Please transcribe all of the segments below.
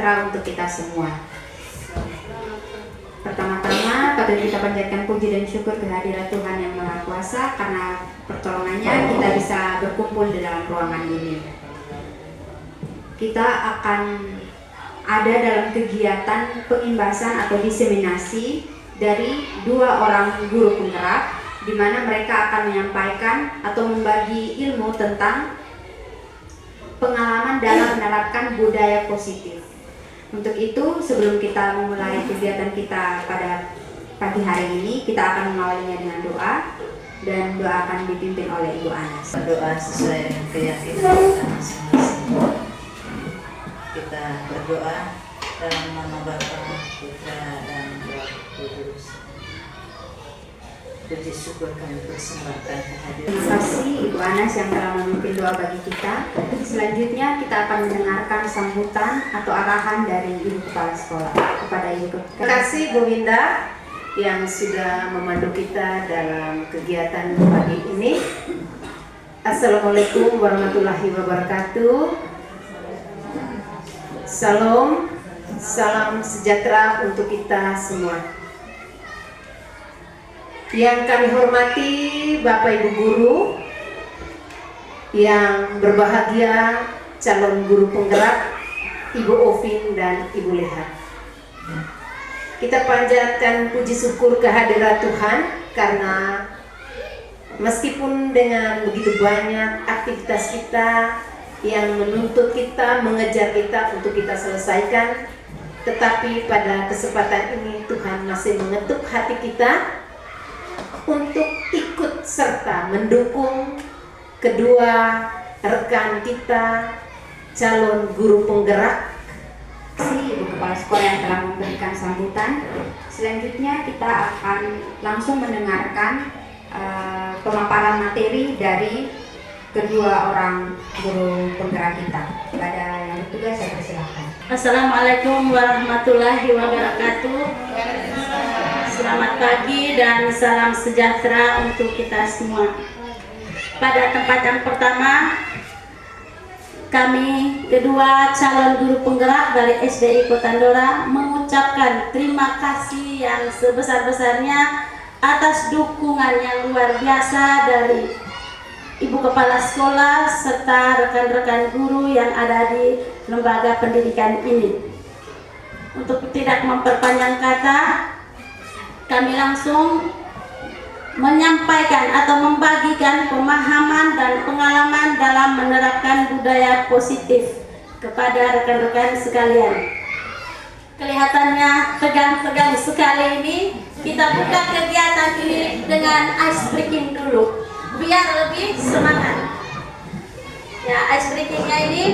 sejahtera untuk kita semua. Pertama-tama, patut kita panjatkan puji dan syukur kehadirat Tuhan yang Maha Kuasa karena pertolongannya kita bisa berkumpul di dalam ruangan ini. Kita akan ada dalam kegiatan pengimbasan atau diseminasi dari 2 orang guru penggerak, di mana mereka akan menyampaikan atau membagi ilmu tentang pengalaman dalam menerapkan budaya positif. Untuk itu, sebelum kita memulai kegiatan kita pada pagi hari ini, kita akan mengawalinya dengan doa, dan doa akan dipimpin oleh Ibu Anas. Doa sesuai dengan keyakinan kita masing-masing. Kita berdoa dalam nama Bapa, Putra, dan Roh Kudus. Puji syukur kami persembahkan kehadiran. Terima kasih Ibu Anas yang telah memimpin doa bagi kita. Selanjutnya kita akan mendengarkan sambutan atau arahan dari Ibu Kepala Sekolah kepada Ibu Kepala. Terima kasih Bu Winda yang sudah memandu kita dalam kegiatan pagi ini. Assalamualaikum warahmatullahi wabarakatuh. Salam, salam sejahtera untuk kita semua. Yang kami hormati Bapak Ibu Guru, yang berbahagia calon guru penggerak Ibu Ovin dan Ibu Leha. Kita panjatkan puji syukur kehadirat Tuhan karena meskipun dengan begitu banyak aktivitas kita yang menuntut kita, mengejar kita untuk kita selesaikan, tetapi pada kesempatan ini Tuhan masih mengetuk hati kita untuk ikut serta mendukung kedua rekan kita calon guru penggerak. Terima kasih Ibu Kepala Sekolah yang telah memberikan sambutan. Selanjutnya kita akan langsung mendengarkan pemaparan materi dari kedua orang guru penggerak kita. Kepada yang bertugas saya persilahkan. Assalamualaikum warahmatullahi wabarakatuh. Selamat pagi dan salam sejahtera untuk kita semua. Pada tempat yang pertama, kami kedua calon guru penggerak dari SDI Kotandora mengucapkan terima kasih yang sebesar-besarnya atas dukungan yang luar biasa dari Ibu Kepala Sekolah serta rekan-rekan guru yang ada di lembaga pendidikan ini. Untuk tidak memperpanjang kata, kami langsung menyampaikan atau membagikan pemahaman dan pengalaman dalam menerapkan budaya positif kepada rekan-rekan sekalian. Kelihatannya tegang-tegang sekali ini. Kita buka kegiatan ini dengan ice breaking dulu biar lebih semangat. Ya, ice breakingnya ini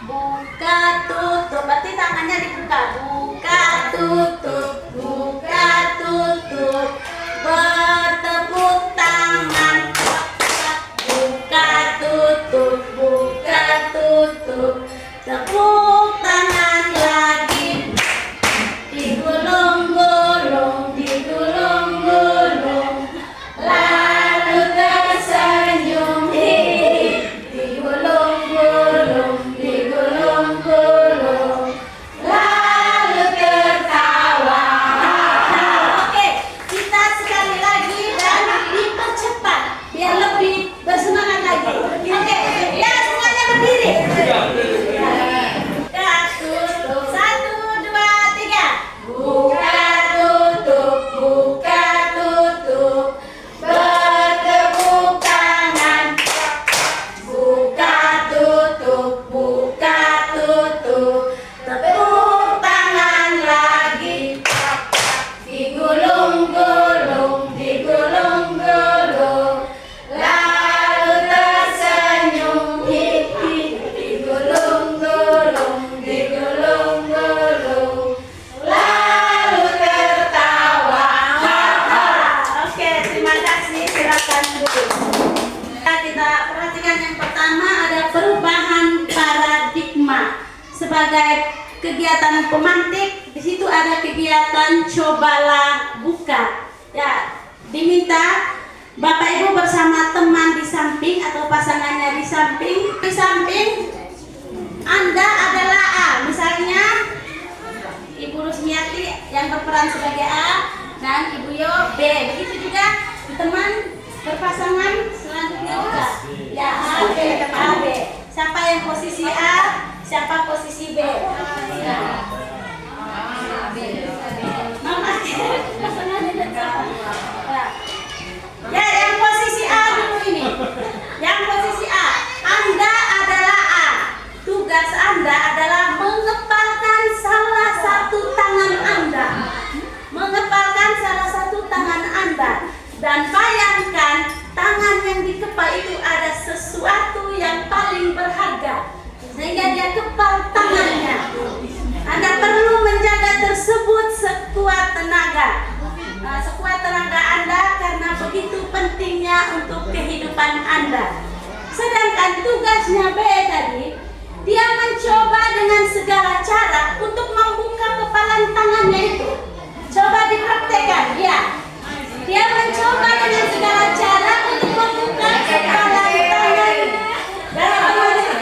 buka tutup, berarti tangannya dibuka. Buka tutup, buka tutup, bertepuk tangan. Buka tutup, buka tutup, tepuk tangan lagi. Digulung-gulung, digulung-gulung, lalu tersenyum. Digulung-gulung, digulung-gulung, lalu tertawa. Oke, kita sekali lagi dan dipercepat biar lebih bersemangat lagi. Oke, ya semuanya berdiri. Tutup, 1, 2, 3. Buka tutup, buka tutup, bertepuk tangan. Buka tutup, buka tutup, tepuk tangan lagi. Digulung-gulung, digulung-gulung, lalu tersenyum. Digulung-gulung, digulung-gulung, lalu tertawa. Oke, terima kasih. Silakan duduk. Kita perhatikan yang pertama ada perubahan paradigma sebagai kegiatan pemantik. Di situ ada kegiatan cobalah buka. Ya, diminta Bapak Ibu bersama teman di samping atau pasangannya di samping. Di samping Anda adalah A, misalnya Ibu Rusmiati yang berperan sebagai A dan Ibu Yo B. Begitu juga teman berpasangan selanjutnya juga. Ya A B. Siapa yang posisi A, siapa posisi B. Ya. Mama pasangannya dan siapa? Ya, yang posisi A dulu ini. Yang posisi A, Anda adalah A. Tugas Anda adalah mengepalkan salah satu tangan Anda. Mengepalkan salah satu tangan Anda. Dan bayangkan tangan yang dikepal itu ada sesuatu yang paling berharga. Sehingga dia kepal tangannya. Anda perlu menjaga tersebut sekuat tenaga. Sekuat tenaga Anda karena begitu pentingnya untuk kehidupan Anda. Sedangkan tugasnya B tadi, dia mencoba dengan segala cara untuk membuka kepalan tangannya itu. Coba dipraktekkan, ya. Dia mencoba dengan segala cara untuk membuka kepalan tangan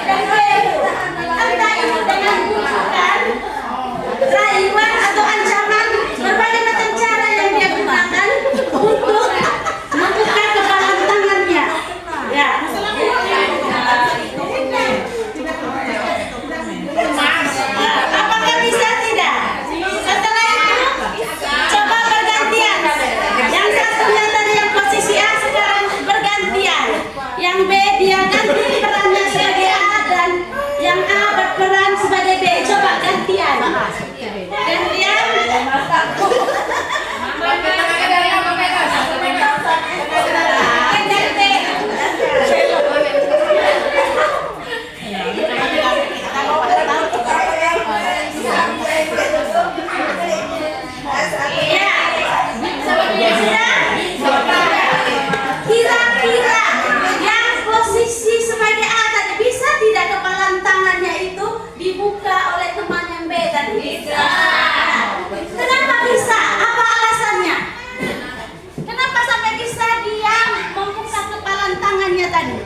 dan B itu. Entah itu dengan bukan rayuan atau ancaman, berbagai macam cara yang dia gunakan untuk membuka kepalan tangannya. Ya. Apakah bisa tidak? Setelah itu coba bergantian. Yang satunya tadi yang posisi A sekarang bergantian. Yang B dia ganti perannya sebagai A dan yang A berperan sebagai B. Coba gantian. Gantian. Kira-kira yang posisi sebagai A tadi bisa tidak kepalan tangannya itu dibuka oleh teman yang B tadi? Bisa. Kenapa bisa? Apa alasannya? Kenapa sampai bisa dia membuka kepalan tangannya tadi?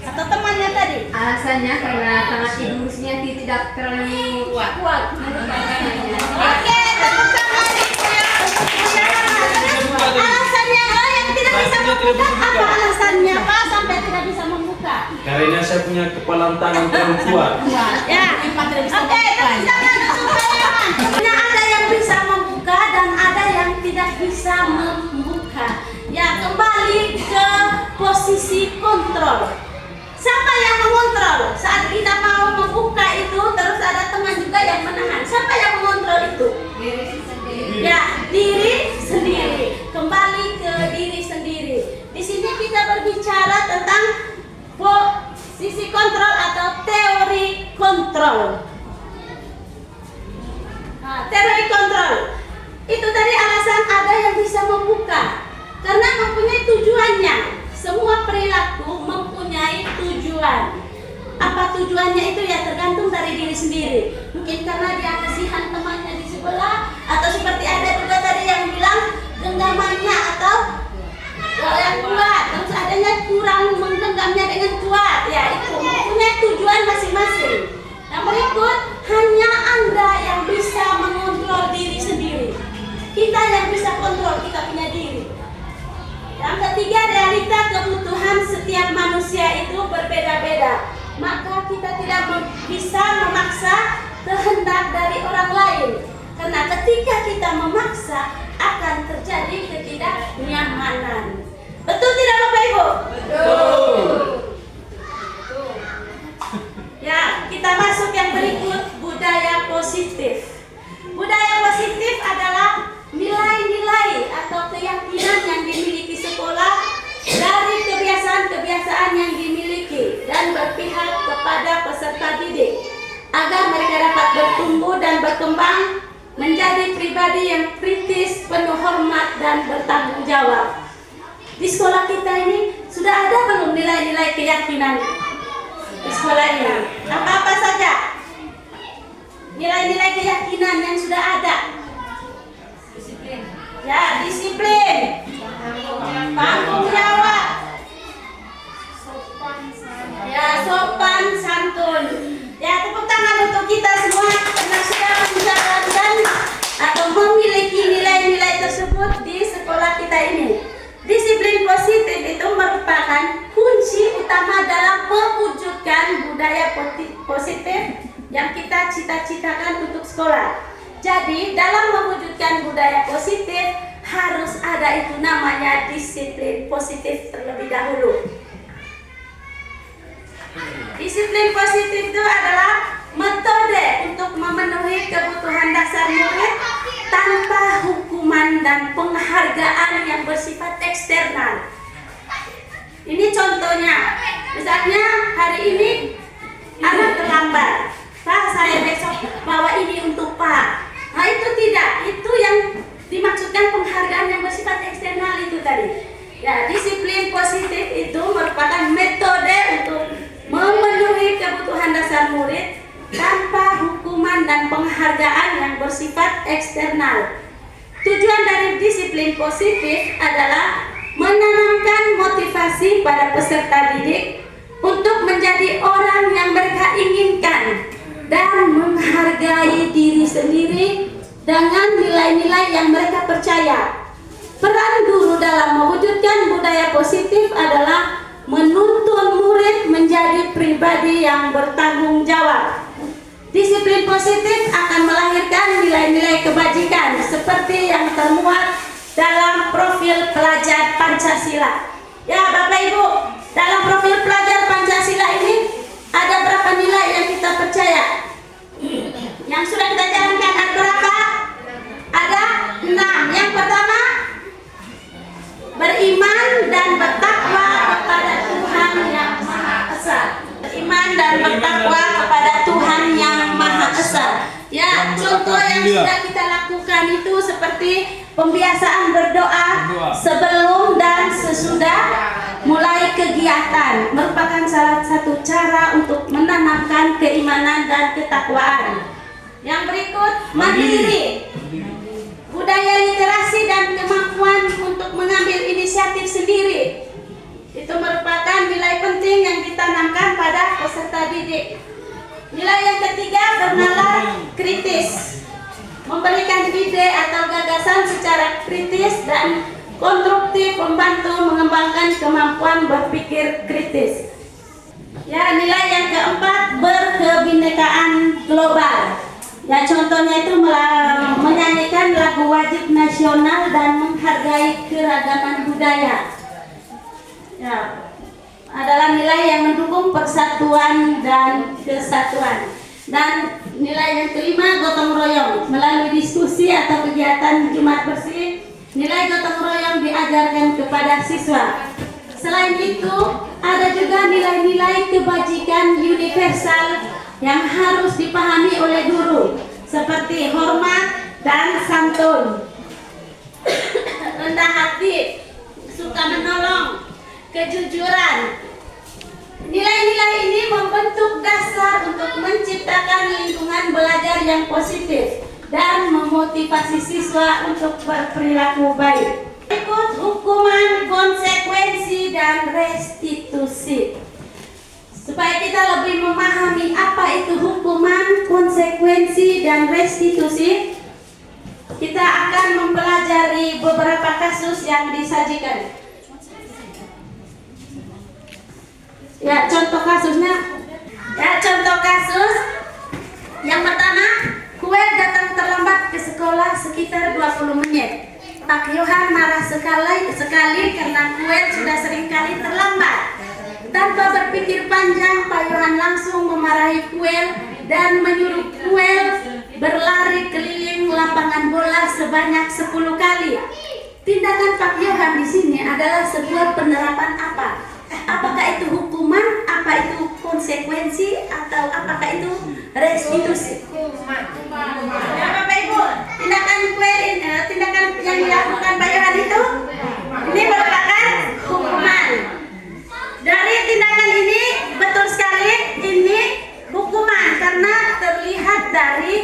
Atau temannya tadi? Alasannya karena tangan Ibu Rusmiati tidak terlalu kuat. Oke, tepuk tangan. Alasannya yang tidak bisa membuka, apa alasannya Pak sampai tidak bisa membuka? Karena saya punya kepalan tangan terlalu kuat. Ya, oke, tepuk tangan untuk bayangan. Nah, ada yang bisa membuka dan ada yang tidak bisa membuka. Ya, kembali ke posisi kontrol. Siapa yang mengontrol? Saat kita mau membuka itu, terus ada teman juga yang menahan. Siapa yang mengontrol itu? Ya, diri sendiri. Kembali ke diri sendiri. Di sini kita berbicara tentang posisi kontrol atau teori kontrol. Nah, teori kontrol itu tadi alasan ada yang bisa membuka karena mempunyai tujuannya. Semua perilaku mempunyai tujuan. Apa tujuannya itu ya tergantung dari diri sendiri. Mungkin karena dia kasihan temannya di sebelah, atau seperti ada juga tadi yang bilang genggamannya atau yang kuat, terus adanya kurang menggenggamnya dengan kuat. Ya itu mempunyai tujuan masing-masing. Nah berikut hanya Anda yang bisa mengontrol diri sendiri. Kita yang bisa kontrol kita punya diri. Yang ketiga, realita kebutuhan setiap manusia itu berbeda-beda. Maka kita tidak bisa memaksa kehendak dari orang lain. Karena ketika kita memaksa akan terjadi ketidaknyamanan. Betul tidak Bapak Ibu? Betul. Ya, kita masuk yang berikut, budaya positif. Budaya positif adalah nilai-nilai atau keyakinan yang dimiliki sekolah dari kebiasaan-kebiasaan yang dimiliki dan berpihak kepada peserta didik agar mereka dapat bertumbuh dan berkembang menjadi pribadi yang kritis, penuh hormat dan bertanggung jawab. Di sekolah kita ini sudah ada belum nilai-nilai keyakinan di sekolah ini? Apa-apa saja nilai-nilai keyakinan yang sudah ada? Ya, disiplin, tanggung jawab, ya, sopan santun. Ya, tepuk tangan untuk kita semua karena sudah menjalankan mewujudkan budaya positif yang kita cita-citakan untuk sekolah. Jadi dalam mewujudkan budaya positif harus ada itu namanya disiplin positif terlebih dahulu. Disiplin positif itu adalah metode untuk memenuhi kebutuhan dasar murid tanpa hukuman dan penghargaan yang bersifat eksternal. Ini contohnya, misalnya hari ini anak terlambat, Pak saya besok bawa ini untuk Pak. Nah itu tidak, itu yang dimaksudkan penghargaan yang bersifat eksternal itu tadi. Ya, disiplin positif itu merupakan metode untuk memenuhi kebutuhan dasar murid tanpa hukuman dan penghargaan yang bersifat eksternal. Tujuan dari disiplin positif adalah menanamkan motivasi pada peserta didik untuk menjadi orang yang mereka inginkan dan menghargai diri sendiri dengan nilai-nilai yang mereka percaya. Peran guru dalam mewujudkan budaya positif adalah menuntun murid menjadi pribadi yang bertanggung jawab. Disiplin positif akan melahirkan nilai-nilai kebajikan seperti yang termuat dalam profil pelajar Pancasila. Ya Bapak Ibu, dalam profil pelajar Pancasila ini ada berapa nilai yang kita percaya? Yang sudah kita jalankan ada berapa? Ada 6. Yang pertama, beriman dan bertakwa kepada Tuhan yang Maha Esa. Beriman dan bertakwa kepada Tuhan yang Maha Esa. Ya, contoh yang sudah kita lakukan itu seperti pembiasaan berdoa sebelum dan sesudah mulai kegiatan, merupakan salah satu cara untuk menanamkan keimanan dan ketakwaan. Yang berikut, mandiri. Budaya literasi dan kemampuan untuk mengambil inisiatif sendiri. Itu merupakan nilai penting yang ditanamkan pada peserta didik. Nilai yang ketiga, bernalar kritis. Memberikan ide atau gagasan secara kritis dan konstruktif membantu mengembangkan kemampuan berpikir kritis. Ya, nilai yang keempat, berkebinekaan global. Ya, contohnya itu menyanyikan lagu wajib nasional dan menghargai keragaman budaya. Ya, adalah nilai yang mendukung persatuan dan kesatuan. Dan nilai yang kelima, gotong royong. Melalui diskusi atau kegiatan Jumat Bersih, nilai gotong royong diajarkan kepada siswa. Selain itu, ada juga nilai-nilai kebajikan universal yang harus dipahami oleh guru, seperti hormat dan santun, rendah hati, suka menolong, kejujuran. Nilai-nilai ini membentuk dasar untuk menciptakan lingkungan belajar yang positif dan memotivasi siswa untuk berperilaku baik. Berikut hukuman, konsekuensi, dan restitusi. Supaya kita lebih memahami apa itu hukuman, konsekuensi, dan restitusi, kita akan mempelajari beberapa kasus yang disajikan. Ya, contoh kasusnya. Ya, contoh kasus yang pertama, Kuel datang terlambat ke sekolah sekitar 20 menit. Pak Yohan marah sekali karena Kuel sudah sering kali terlambat. Tanpa berpikir panjang, Pak Yohan langsung memarahi Kuel dan menyuruh Kuel berlari keliling lapangan bola sebanyak 10 kali. Tindakan Pak Yohan di sini adalah sebuah penerapan apa? Apakah itu hukuman, apa itu konsekuensi, atau apakah itu restitusi? Ya Bapak Ibu, tindakan yang dilakukan Pak Yohan itu ini merupakan hukuman. Dari tindakan ini betul sekali ini hukuman karena terlihat dari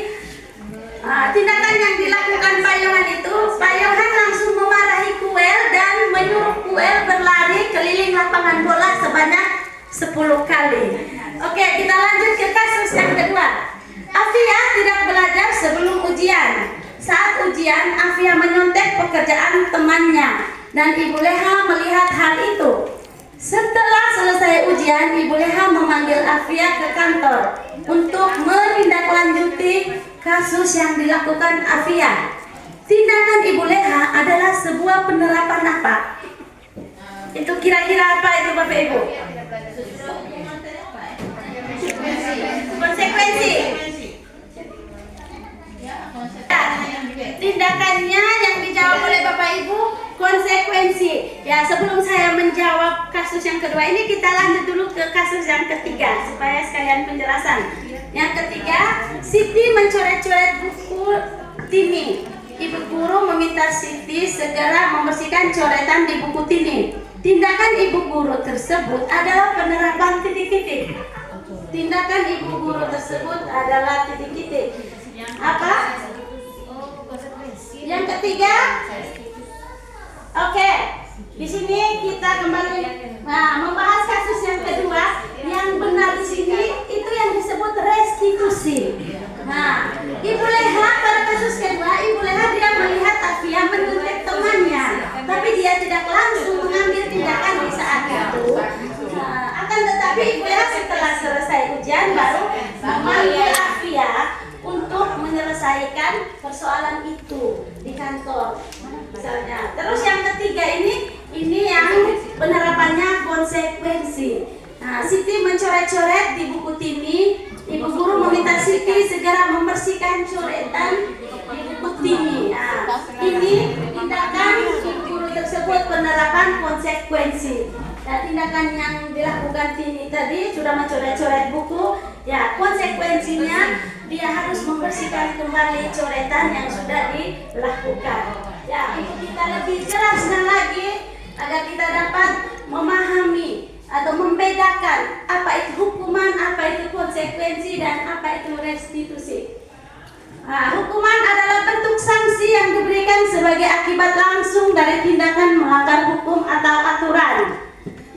tindakan yang dilakukan Pak Yohan itu. Pak Yohan langsung memarahi Kuel dan menyuruh Kuel berlari keliling lapangan bola sebanyak 10 kali. Oke, kita lanjut ke kasus yang kedua. Afia tidak belajar sebelum ujian. Saat ujian, Afia menyontek pekerjaan temannya dan Ibu Leha melihat hal itu. Setelah selesai ujian, Ibu Leha memanggil Afia ke kantor untuk menindaklanjuti kasus yang dilakukan Afia. Tindakan Ibu Leha adalah sebuah penerapan apa? Itu kira-kira apa itu Bapak Ibu? Konsekuensi. Tindakannya yang dijawab oleh Bapak Ibu konsekuensi. Ya, sebelum saya menjawab kasus yang kedua ini, kita lanjut dulu ke kasus yang ketiga supaya sekalian penjelasan. Yang ketiga, Siti mencoret-coret buku Tini. Ibu guru meminta Siti segera membersihkan coretan di buku Tini. Tindakan ibu guru tersebut adalah penerapan titik-titik. Tindakan ibu guru tersebut adalah titik-titik. Apa? Yang ketiga, oke, di sini kita kembali membahas kasus yang kedua. Yang benar di sini itu yang disebut restitusi. Nah, Ibu Leha pada kasus kedua, Ibu Leha dia melihat Afia menyuntik temannya, tapi dia tidak langsung mengambil tindakan di saat itu. Akan tetapi Ibu Leha setelah selesai ujian baru memanggil Afia untuk menyelesaikan persoalan itu di kantor misalnya. Terus yang ketiga ini yang penerapannya konsekuensi. Nah, Siti mencoret-coret di buku Tini. Ibu guru meminta Siti segera membersihkan coretan di buku Tini. Nah, ini tindakan ibu guru tersebut penerapan konsekuensi. Dan tindakan yang dilakukan Tini tadi sudah mencoret-coret buku. Ya, konsekuensinya dia harus membersihkan kembali coretan yang sudah dilakukan. Ya, untuk kita lebih jelaskan lagi agar kita dapat memahami atau membedakan apa itu hukuman, apa itu konsekuensi, dan apa itu restitusi. Nah, hukuman adalah bentuk sanksi yang diberikan sebagai akibat langsung dari tindakan melanggar hukum atau aturan.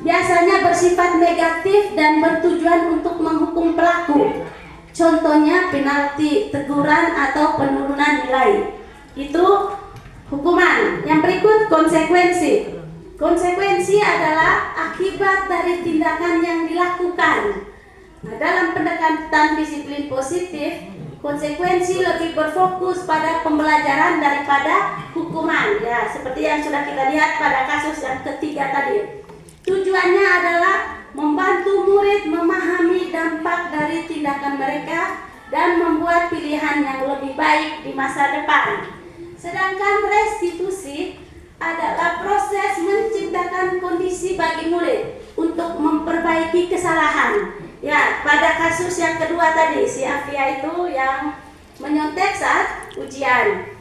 Biasanya bersifat negatif dan bertujuan untuk menghukum pelaku. Contohnya penalti, teguran, atau penurunan nilai. Itu hukuman. Yang berikut konsekuensi. Konsekuensi adalah akibat dari tindakan yang dilakukan. Nah, dalam pendekatan disiplin positif, konsekuensi lebih berfokus pada pembelajaran daripada hukuman. Ya, seperti yang sudah kita lihat pada kasus yang ketiga tadi. Tujuannya adalah membantu murid memahami dampak dari tindakan mereka dan membuat pilihan yang lebih baik di masa depan. Sedangkan restitusi adalah proses menciptakan kondisi bagi murid untuk memperbaiki kesalahan. Ya, pada kasus yang kedua tadi, si Afia itu yang menyontek saat ujian.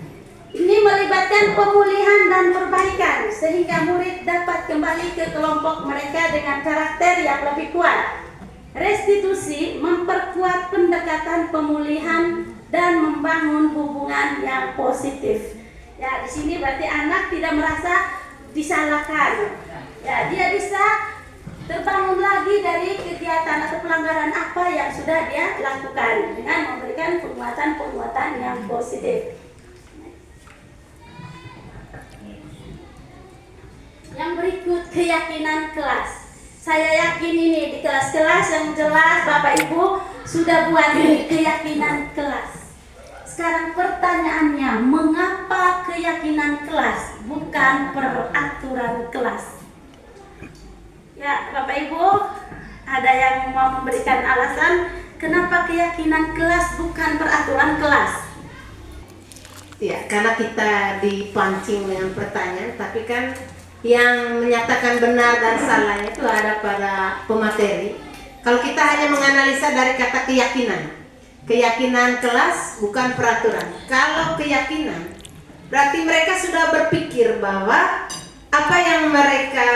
Ini melibatkan pemulihan dan perbaikan sehingga murid dapat kembali ke kelompok mereka dengan karakter yang lebih kuat. Restitusi memperkuat pendekatan pemulihan dan membangun hubungan yang positif. Ya, di sini berarti anak tidak merasa disalahkan. Ya, dia bisa terbangun lagi dari kegiatan atau pelanggaran apa yang sudah dia lakukan dengan memberikan penguatan-penguatan yang positif. Yang berikut keyakinan kelas. Saya yakin ini di kelas-kelas yang jelas Bapak Ibu sudah buat keyakinan kelas. Sekarang pertanyaannya, mengapa keyakinan kelas bukan peraturan kelas? Ya, Bapak Ibu, ada yang mau memberikan alasan kenapa keyakinan kelas bukan peraturan kelas? Ya, karena kita dipancing dengan pertanyaan, tapi kan yang menyatakan benar dan salah itu ada pada pemateri. Kalau kita hanya menganalisa dari kata keyakinan, keyakinan kelas bukan peraturan. Kalau keyakinan, berarti mereka sudah berpikir bahwa apa yang mereka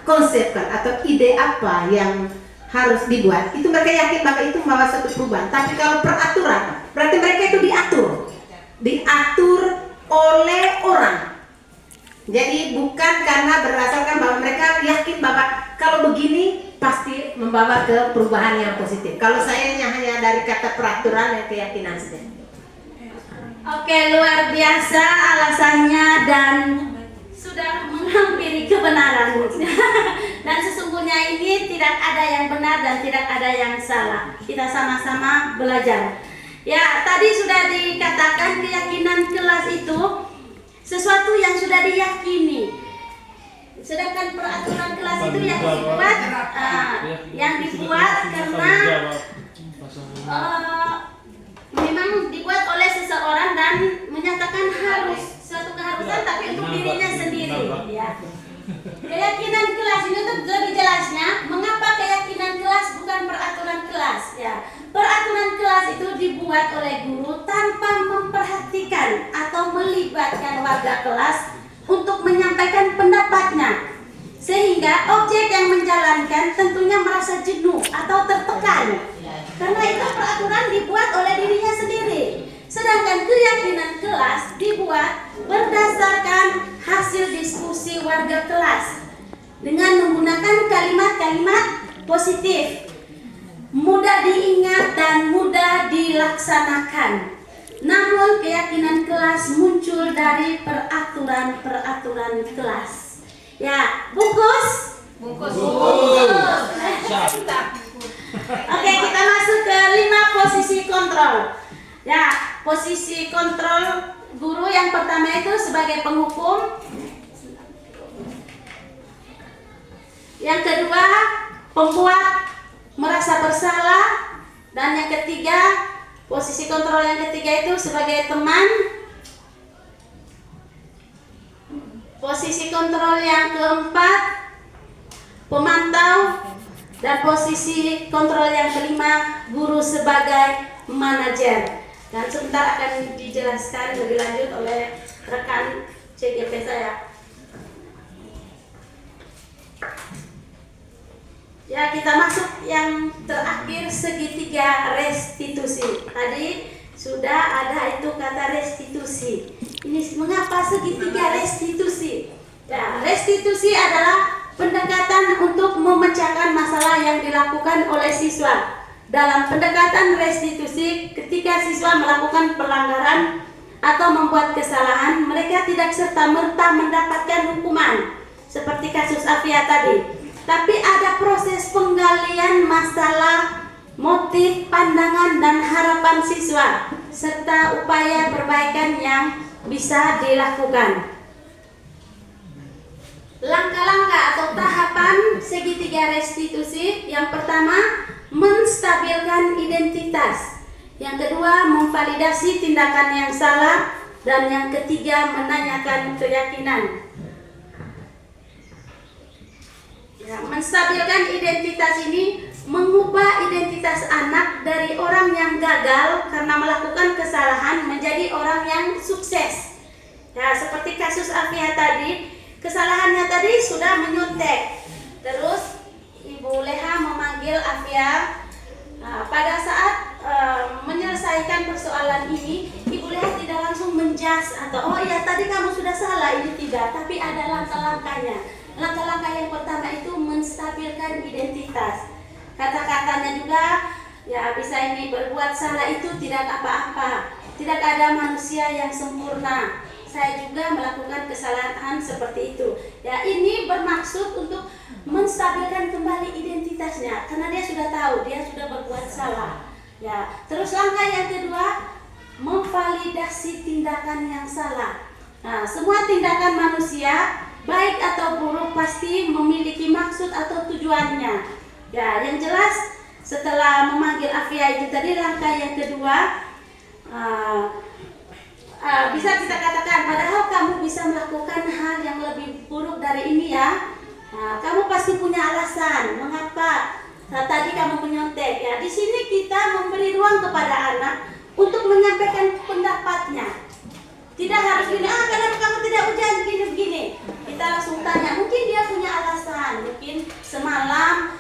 konsepkan atau ide apa yang harus dibuat, itu mereka yakin bahwa itu membawa satu perubahan. Tapi kalau peraturan, berarti mereka itu diatur oleh orang. Jadi bukan karena berdasarkan bahwa mereka yakin bahwa kalau begini pasti membawa ke perubahan yang positif. Kalau saya hanya dari kata peraturan dan keyakinan saja. Oke, luar biasa alasannya dan sudah menghampiri ke kebenaran. Dan sesungguhnya ini tidak ada yang benar dan tidak ada yang salah. Kita sama-sama belajar. Ya, tadi sudah dikatakan keyakinan kelas itu sesuatu yang sudah diyakini. Sedangkan peraturan kelas itu yang dibuat karena memang dibuat oleh seseorang dan menyatakan harus suatu keharusan, tapi untuk dirinya sendiri. Ya. Keyakinan kelas ini untuk lebih jelasnya, mengapa keyakinan kelas bukan peraturan kelas? Ya, peraturan kelas itu dibuat oleh guru tanpa memperhatikan atau melibatkan warga kelas untuk menyampaikan pendapatnya, sehingga objek yang menjalankan tentunya merasa jenuh atau tertekan karena itu peraturan dibuat oleh dirinya sendiri. Sedangkan keyakinan kelas dibuat berdasarkan hasil diskusi warga kelas dengan menggunakan kalimat-kalimat positif, mudah diingat dan mudah dilaksanakan. Namun keyakinan kelas muncul dari peraturan-peraturan kelas. Ya, bungkus. Oke, kita masuk ke 5 posisi kontrol. Ya, posisi kontrol guru yang pertama itu sebagai penghukum. Yang kedua, pembuat merasa bersalah. Dan yang ketiga, posisi kontrol yang ketiga itu sebagai teman. Posisi kontrol yang keempat, pemantau. Dan posisi kontrol yang kelima, guru sebagai manajer. Dan sebentar akan dijelaskan lebih lanjut oleh rekan CGP saya. Ya, kita masuk yang terakhir, segitiga restitusi. Tadi sudah ada itu kata restitusi. Ini mengapa segitiga restitusi? Ya, restitusi adalah pendekatan untuk memecahkan masalah yang dilakukan oleh siswa. Dalam pendekatan restitusi, ketika siswa melakukan pelanggaran atau membuat kesalahan, mereka tidak serta-merta mendapatkan hukuman seperti kasus Afia tadi. Tapi ada proses penggalian masalah, motif, pandangan, dan harapan siswa, serta upaya perbaikan yang bisa dilakukan. Langkah-langkah atau tahapan segitiga restitusi, yang pertama, menstabilkan identitas. Yang kedua, memvalidasi tindakan yang salah. Dan yang ketiga, menanyakan keyakinan. Ya, menstabilkan identitas ini mengubah identitas anak dari orang yang gagal karena melakukan kesalahan menjadi orang yang sukses. Ya, seperti kasus Afia tadi, kesalahannya tadi sudah menyontek. Terus Ibu Leha memanggil Afia. Pada saat menyelesaikan persoalan ini, Ibu Leha tidak langsung menjas atau oh ya tadi kamu sudah salah, ini tidak, tapi ada langkah-langkahnya. Langkah-langkah yang pertama itu menstabilkan identitas. Kata-katanya juga, ya bisa ini berbuat salah itu tidak apa-apa. Tidak ada manusia yang sempurna. Saya juga melakukan kesalahan seperti itu. Ya, ini bermaksud untuk menstabilkan kembali identitasnya karena dia sudah tahu dia sudah berbuat salah. Ya, terus langkah yang kedua, memvalidasi tindakan yang salah. Nah, semua tindakan manusia baik atau buruk pasti memiliki maksud atau tujuannya. Ya, yang jelas setelah memanggil Afia itu tadi, langkah yang kedua, bisa kita katakan, padahal kamu bisa melakukan hal yang lebih buruk dari ini ya. Kamu pasti punya alasan mengapa tadi kamu menyontek ya. Di sini kita memberi ruang kepada anak untuk menyampaikan pendapatnya. Tidak harus gini, kenapa kamu tidak ujian begini. Kita langsung tanya, mungkin dia punya alasan, mungkin semalam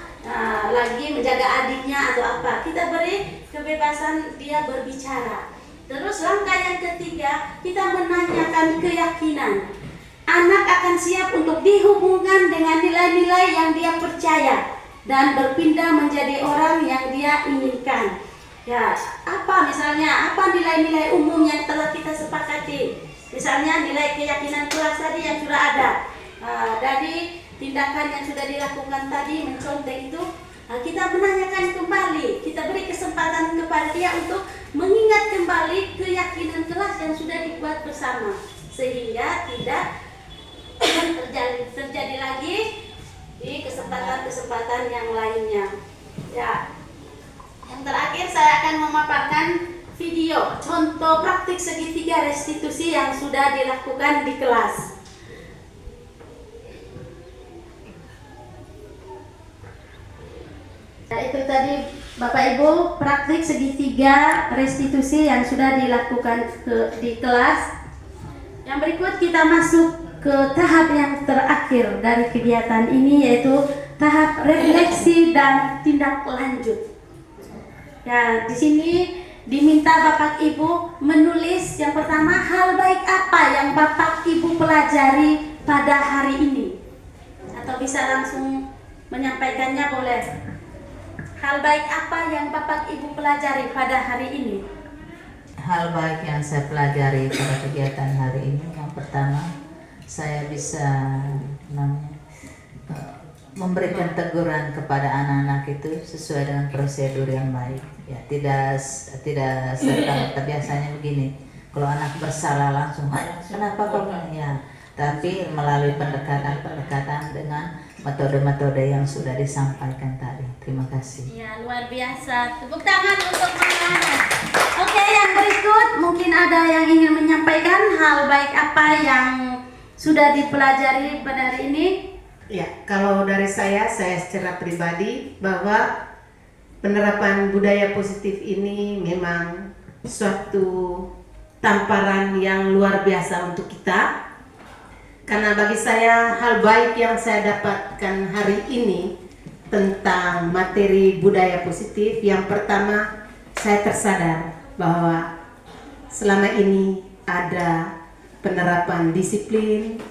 lagi menjaga adiknya atau apa. Kita beri kebebasan dia berbicara. Terus langkah yang ketiga, kita menanyakan keyakinan. Anak akan siap untuk dihubungkan dengan nilai-nilai yang dia percaya dan berpindah menjadi orang yang dia inginkan. Ya, apa misalnya, apa nilai-nilai umum yang telah kita sepakati? Misalnya nilai keyakinan kelas tadi yang sudah ada. Dari tindakan yang sudah dilakukan tadi mencontek itu, kita menanyakan kembali, kita beri kesempatan kepada dia untuk mengingat kembali keyakinan kelas yang sudah dibuat bersama, sehingga tidak terjadi lagi di kesempatan-kesempatan yang lainnya. Ya, yang terakhir saya akan memaparkan video contoh praktik segitiga restitusi yang sudah dilakukan di kelas. Itu tadi Bapak Ibu praktik segitiga restitusi yang sudah dilakukan di kelas. Yang berikut kita masuk ke tahap yang terakhir dari kegiatan ini, yaitu tahap refleksi dan tindak lanjut. Ya, di sini diminta Bapak Ibu menulis yang pertama, hal baik apa yang Bapak Ibu pelajari pada hari ini, atau bisa langsung menyampaikannya boleh. Hal baik apa yang Bapak Ibu pelajari pada hari ini? Hal baik yang saya pelajari pada kegiatan hari ini, yang pertama, saya bisa memberikan teguran kepada anak-anak itu sesuai dengan prosedur yang baik. Ya, tidak serta biasanya begini. Kalau anak bersalah langsung, kenapa kau ya? Tapi melalui pendekatan dengan metode-metode yang sudah disampaikan tadi. Terima kasih. Ya, luar biasa. Tepuk tangan untuk anak-anak. Oke, yang berikut mungkin ada yang ingin menyampaikan hal baik apa yang sudah dipelajari pada hari ini. Ya, kalau dari saya secara pribadi bahwa penerapan budaya positif ini memang suatu tamparan yang luar biasa untuk kita. Karena bagi saya hal baik yang saya dapatkan hari ini tentang materi budaya positif, yang pertama saya tersadar bahwa selama ini ada penerapan disiplin,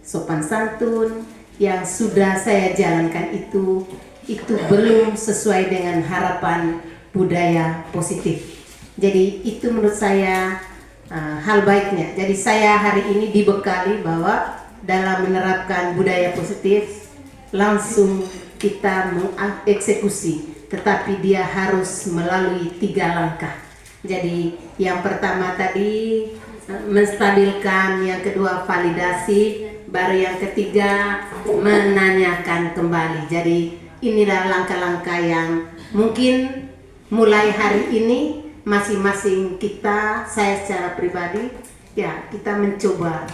sopan santun yang sudah saya jalankan itu belum sesuai dengan harapan budaya positif. Jadi itu menurut saya hal baiknya. Jadi saya hari ini dibekali bahwa dalam menerapkan budaya positif langsung kita mengeksekusi, tetapi dia harus melalui 3 langkah. Jadi yang pertama tadi menstabilkan, yang kedua validasi, baru yang ketiga menanyakan kembali. Jadi inilah langkah-langkah yang mungkin mulai hari ini masing-masing kita, saya secara pribadi, ya kita mencoba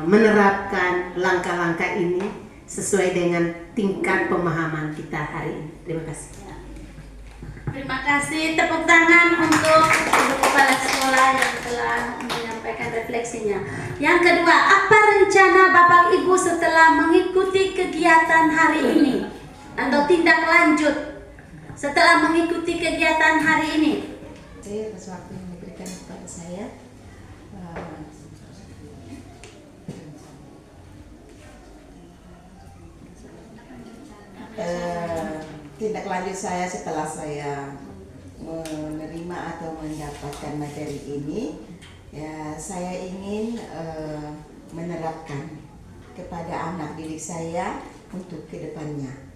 menerapkan langkah-langkah ini sesuai dengan tingkat pemahaman kita hari ini. Terima kasih. Terima kasih, tepuk tangan untuk Ibu Kepala Sekolah yang telah menyampaikan refleksinya. Yang kedua, apa rencana Bapak Ibu setelah mengikuti kegiatan hari ini? Atau tindak lanjut setelah mengikuti kegiatan hari ini? Atas waktu yang diberikan kepada saya, tindak lanjut saya setelah saya menerima atau mendapatkan materi ini, ya saya ingin menerapkan kepada anak didik saya untuk kedepannya.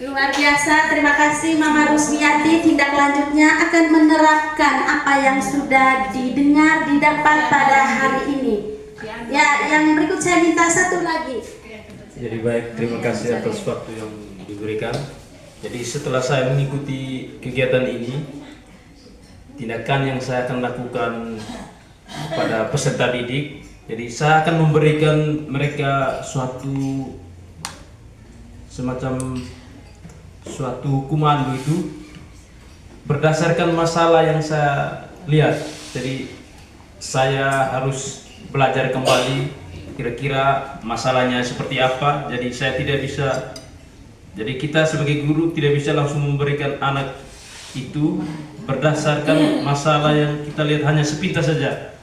Luar biasa, terima kasih Mama Rusmiati. Tindak lanjutnya akan menerapkan apa yang sudah didengar, didapat pada hari ini. Ya, yang berikut saya minta satu lagi. Jadi baik, terima kasih atas waktu yang diberikan. Jadi setelah saya mengikuti kegiatan ini, tindakan yang saya akan lakukan pada peserta didik, jadi saya akan memberikan mereka suatu komando itu berdasarkan masalah yang saya lihat. Jadi saya harus belajar kembali kira-kira masalahnya seperti apa. Jadi saya tidak bisa, jadi kita sebagai guru tidak bisa langsung memberikan anak itu berdasarkan masalah yang kita lihat hanya sepintas saja,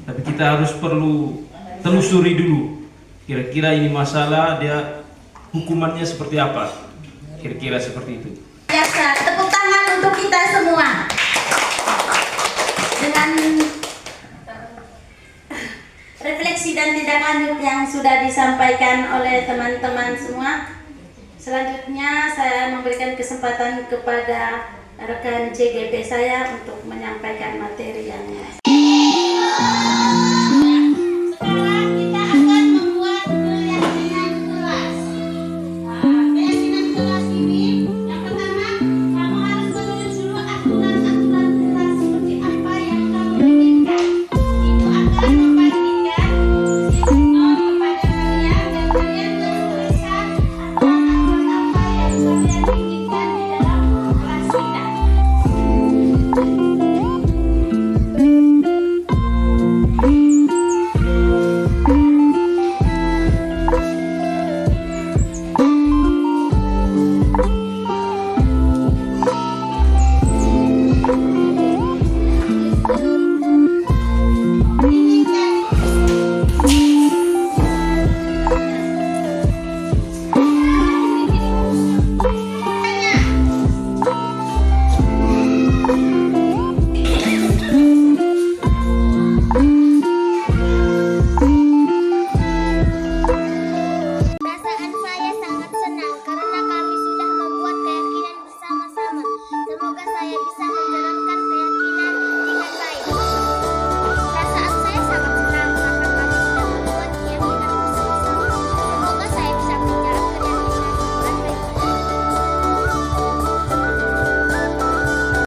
tapi kita harus perlu telusuri dulu kira-kira ini masalah, dia hukumannya seperti apa, kira-kira seperti itu. Biasa, tepuk tangan untuk kita semua. Dengan diskusikan tindak lanjut yang sudah disampaikan oleh teman-teman semua. Selanjutnya saya memberikan kesempatan kepada rekan CGP saya untuk menyampaikan materi.